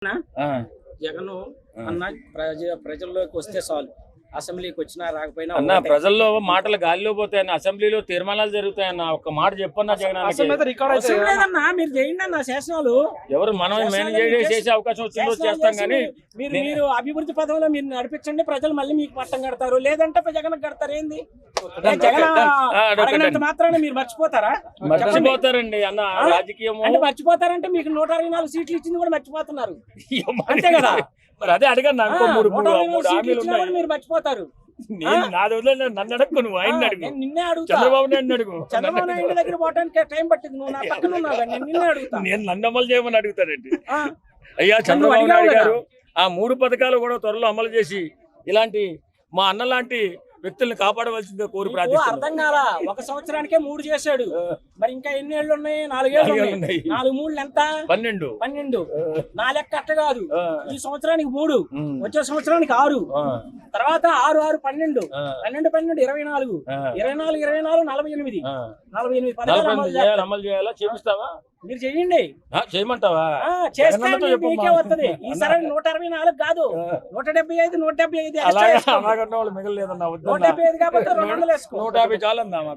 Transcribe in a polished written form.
జగన్ అన్న ప్రజల్లోకి వస్తే చాలు. అసెంబ్లీకి వచ్చినా రాకపోయినా అన్న ప్రజల్లో మాటలు గాలిలో పోతాయన్న, అసెంబ్లీలో తీర్మానాలు జరుగుతాయన్న. ఒక్క మాట చెప్పన్నా జగన్ అవసరం లేదన్నా, మీరు చేయండి అన్న శాసనాలు. ఎవరు మనం మేనేజ్ చేసే అవకాశం వచ్చిందో చేస్తాం కానీ మీరు అభివృద్ధి పదంలో మీరు నడిపించండి, ప్రజలు మళ్ళీ మీకు పట్టం కడతారు. లేదంటే జగన్ కడతారు. ఏంది జగన్ మాత్రాన మీరు మర్చిపోతారా? మర్చిపోతారండి అన్న. రాజకీయం అంటే మర్చిపోతారంటే మీకు 124 సీట్లు ఇచ్చింది కూడా మర్చిపోతున్నారు. అంతే కదా, మరి అదే అడగండి. మీరు మర్చిపోతారు. నాది వదిలే, నన్ను అడగకు, నువ్వు ఆయన అడుగు. నిన్నే అడుగుతా. చంద్రబాబు నాయుడు అడుగు. చంద్రబాబు నాయుడు దగ్గర పోవడానికి టైం పట్టింది. నువ్వు నా పక్కన ఉన్నావు, నేను నిన్నే అడుగుతా. నేను నన్ను అమలు చేయమని అడుగుతానండి. అయ్యా చంద్రబాబు నాయుడు గారు ఆ 3 పథకాలు కూడా త్వరలో అమలు చేసి ఇలాంటి మా అన్న లాంటి వ్యక్తుల్ని కాపాడవలసిందిగా కోరి ప్రార్థిస్తున్నాను. అర్థం కాలా, 1 సంవత్సరానికే 3 చేశాడు. మరి ఇంకా ఎన్ని ఏళ్ళు ఉన్నాయి? 4 ఏళ్ళు ఉన్నాయి. 4 3 ఎంత? 12. నా లెక్క అట్ట కాదు. ఈ సంవత్సరానికి 3, వచ్చే సంవత్సరానికి 6, తర్వాత 6 6 12, 12 12 24, 24 24 48. 48 పథకాలు అమలు చేయాలా? చేపిస్తావా? మీరు చెయ్యండి. చేయమంటావా? చేస్తే మీకే వస్తుంది. ఈసారి 164 కాదు, 175 175 అలాగే వాళ్ళు మిగలలేదన్నా. 175 కాబట్టి 200 వేసుకో. 150 చాలన్నా.